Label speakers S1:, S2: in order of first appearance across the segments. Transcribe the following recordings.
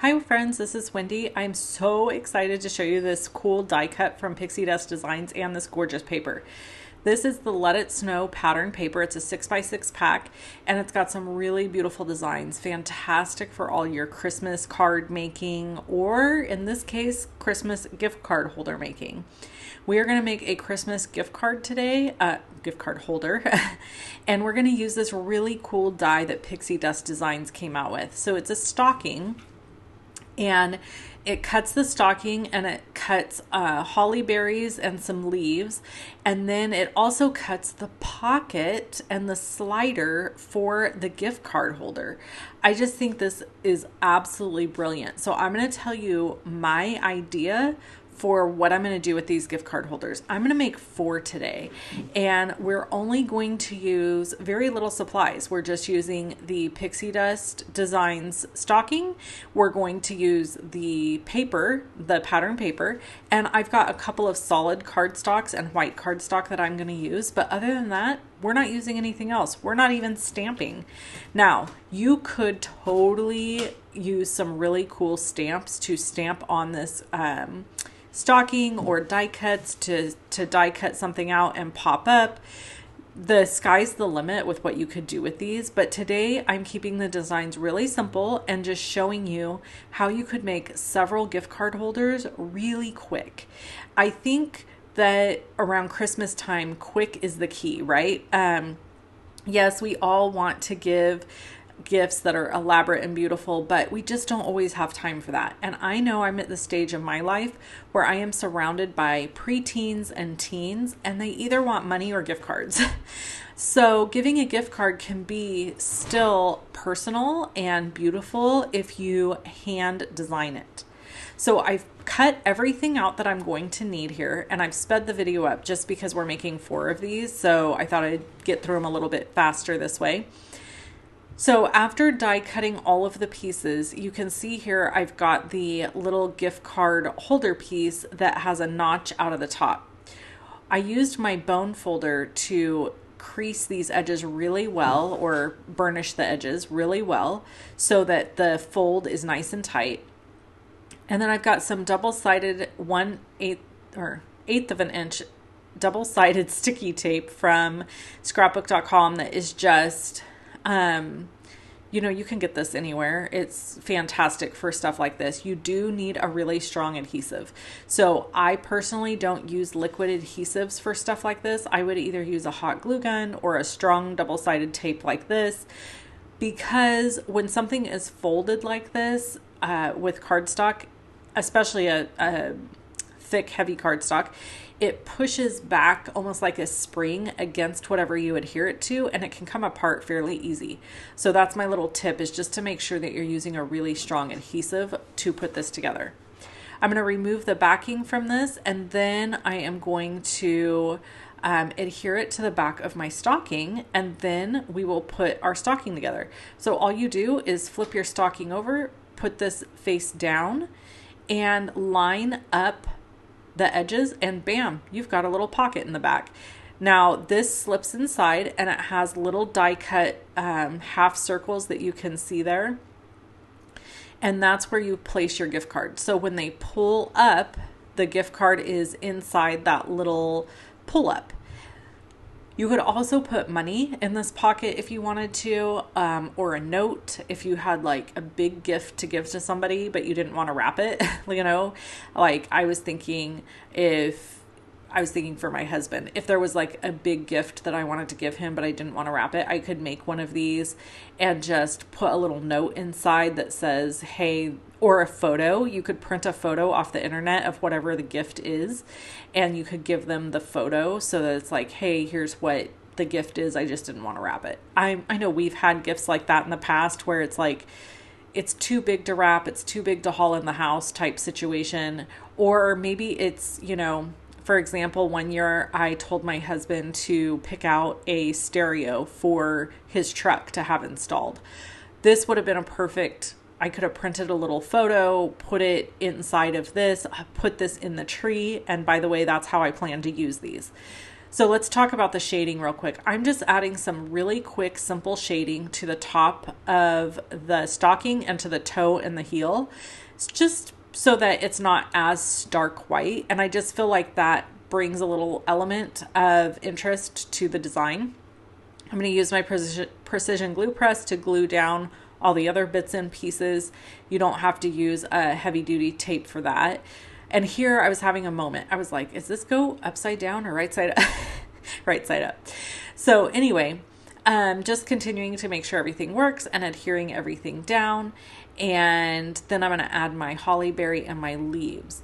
S1: Hi friends, this is Wendy. I'm so excited to show you this cool die cut from Pixie Dust Designs and this gorgeous paper. This is the Let It Snow pattern paper. It's a 6x6 pack and it's got some really beautiful designs. Fantastic for all your Christmas card making, or in this case, Christmas gift card holder making. We are going to make a Christmas gift card today, gift card holder, and we're going to use this really cool die that Pixie Dust Designs came out with. So it's a stocking, and it cuts the stocking and it cuts holly berries and some leaves, and then it also cuts the pocket and the slider for the gift card holder. I just think this is absolutely brilliant. So I'm going to tell you my idea for what I'm going to do with these gift card holders. I'm going to make 4 today, and we're only going to use very little supplies. We're just using the Pixie Dust Designs stocking. We're going to use the paper, the pattern paper, and I've got a couple of solid cardstocks and white cardstock that I'm going to use. But other than that, we're not using anything else. We're not even stamping. Now, you could totally use some really cool stamps to stamp on this stocking, or die cuts to die cut something out and pop up. The sky's the limit with what you could do with these, but today I'm keeping the designs really simple and just showing you how you could make several gift card holders really quick. I think that around Christmas time, quick is the key, right? Yes, we all want to give gifts that are elaborate and beautiful, but we just don't always have time for that. And I know I'm at the stage of my life where I am surrounded by preteens and teens, and they either want money or gift cards. So giving a gift card can be still personal and beautiful if you hand design it. So I've cut everything out that I'm going to need here, and I've sped the video up just because we're making 4 of these. So I thought I'd get through them a little bit faster this way. So after die cutting all of the pieces, you can see here I've got the little gift card holder piece that has a notch out of the top. I used my bone folder to crease these edges really well, or burnish the edges really well, so that the fold is nice and tight. And then I've got some double-sided 1/8 or 1/8 of an inch double-sided sticky tape from scrapbook.com that is just you know, you can get this anywhere. It's fantastic for stuff like this. You do need a really strong adhesive. So I personally don't use liquid adhesives for stuff like this. I would either use a hot glue gun or a strong double-sided tape like this, because when something is folded like this with cardstock, especially a thick, heavy cardstock, it pushes back almost like a spring against whatever you adhere it to, and it can come apart fairly easy. So that's my little tip, is just to make sure that you're using a really strong adhesive to put this together. I'm going to remove the backing from this, and then I am going to adhere it to the back of my stocking, and then we will put our stocking together. So all you do is flip your stocking over, put this face down, and line up the edges, and bam, you've got a little pocket in the back. Now this slips inside, and it has little die cut half circles that you can see there, and that's where you place your gift card. So when they pull up, the gift card is inside that little pull up. You could also put money in this pocket if you wanted to, or a note if you had like a big gift to give to somebody but you didn't want to wrap it. You know, like I was thinking for my husband, if there was like a big gift that I wanted to give him but I didn't want to wrap it, I could make one of these and just put a little note inside that says, hey, or a photo. You could print a photo off the internet of whatever the gift is, and you could give them the photo so that it's like, hey, here's what the gift is, I just didn't want to wrap it. I know we've had gifts like that in the past where it's like, it's too big to wrap, it's too big to haul in the house type situation. Or maybe it's, you know, for example, one year I told my husband to pick out a stereo for his truck to have installed. This would have been a perfect, I could have printed a little photo, put it inside of this, put this in the tree, and by the way, that's how I plan to use these. So let's talk about the shading real quick. I'm just adding some really quick, simple shading to the top of the stocking and to the toe and the heel. It's just so that it's not as stark white. And I just feel like that brings a little element of interest to the design. I'm going to use my precision glue press to glue down all the other bits and pieces. You don't have to use a heavy duty tape for that. And here I was having a moment. I was like, is this go upside down or right side up? Right side up. So anyway, just continuing to make sure everything works and adhering everything down. And then I'm going to add my holly berry and my leaves.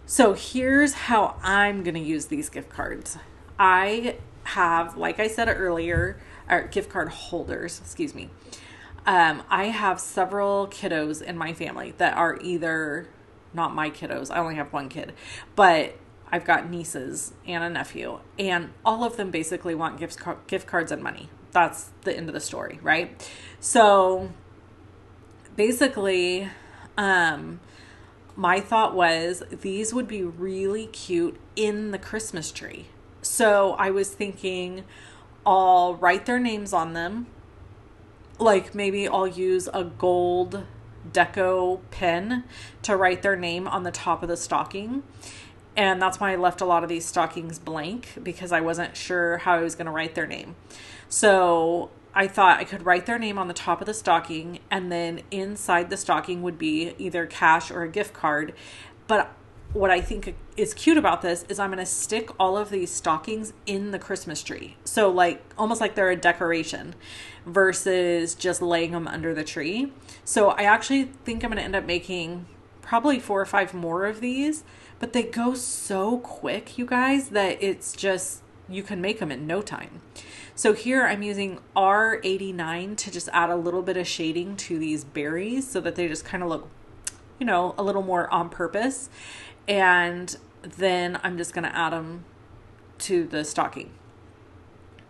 S1: So here's how I'm going to use these gift cards. I have, like I said earlier, or gift card holders, excuse me. I have several kiddos in my family that are either not my kiddos. I only have one kid, but I've got nieces and a nephew, and all of them basically want gift cards and money. That's the end of the story, right? So basically, my thought was these would be really cute in the Christmas tree. So I was thinking I'll write their names on them. Like maybe I'll use a gold deco pen to write their name on the top of the stocking. And that's why I left a lot of these stockings blank, because I wasn't sure how I was going to write their name. So I thought I could write their name on the top of the stocking, and then inside the stocking would be either cash or a gift card. But what I think is cute about this is I'm going to stick all of these stockings in the Christmas tree. So like almost like they're a decoration versus just laying them under the tree. So I actually think I'm going to end up making probably 4 or 5 more of these, but they go so quick, you guys, that it's just, you can make them in no time. So here I'm using R89 to just add a little bit of shading to these berries so that they just kind of look, you know, a little more on purpose. And then I'm just going to add them to the stocking.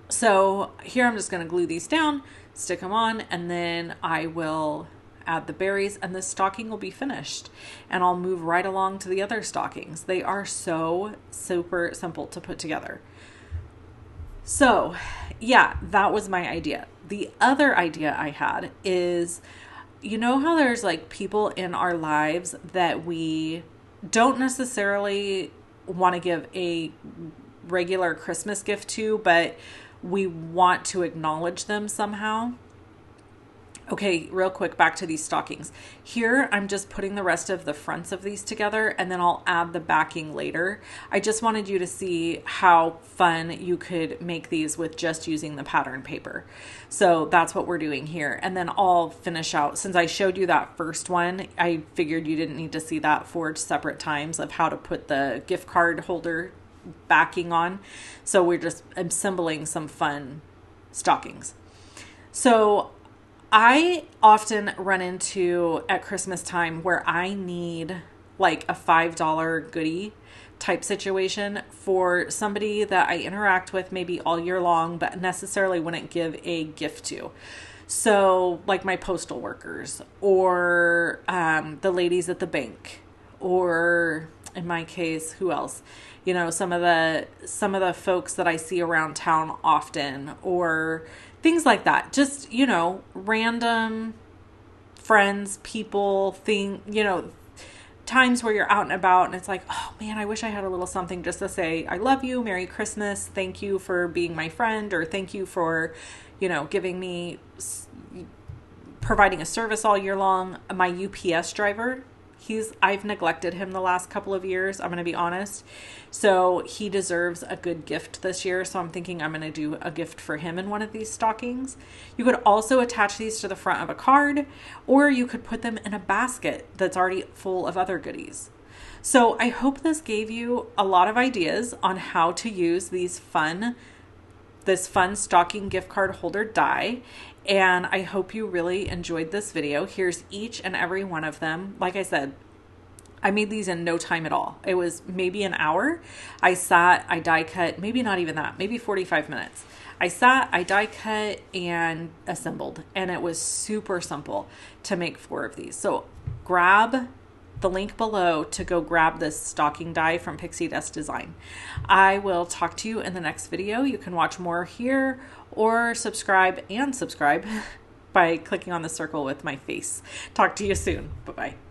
S1: So here I'm just going to glue these down, stick them on, and then I will add the berries and the stocking will be finished. And I'll move right along to the other stockings. They are so super simple to put together. So yeah, that was my idea. The other idea I had is, you know how there's like people in our lives that we don't necessarily want to give a regular Christmas gift to, but we want to acknowledge them somehow. Okay, real quick, back to these stockings. Here, I'm just putting the rest of the fronts of these together, and then I'll add the backing later. I just wanted you to see how fun you could make these with just using the pattern paper. So that's what we're doing here. And then I'll finish out, since I showed you that first one, I figured you didn't need to see that 4 separate times of how to put the gift card holder backing on. So we're just assembling some fun stockings. So I often run into at Christmas time where I need like a $5 goodie type situation for somebody that I interact with maybe all year long, but necessarily wouldn't give a gift to. So like my postal workers, or the ladies at the bank, or in my case, who else? You know, some of the folks that I see around town often, or things like that. Just, you know, random friends, people, times where you're out and about and it's like, oh man, I wish I had a little something just to say, I love you, Merry Christmas, thank you for being my friend, or thank you for, you know, providing a service all year long. My UPS driver, I've neglected him the last couple of years, I'm going to be honest. So he deserves a good gift this year. So I'm thinking I'm going to do a gift for him in one of these stockings. You could also attach these to the front of a card, or you could put them in a basket that's already full of other goodies. So I hope this gave you a lot of ideas on how to use this fun stocking gift card holder die. And I hope you really enjoyed this video. Here's each and every one of them. Like I said, I made these in no time at all. It was maybe an hour. I die cut, maybe not even that, maybe 45 minutes. I die cut and assembled, and it was super simple to make 4 of these. So grab the link below to go grab this stocking die from Pixie Dust Design. I will talk to you in the next video. You can watch more here or subscribe by clicking on the circle with my face. Talk to you soon. Bye-bye.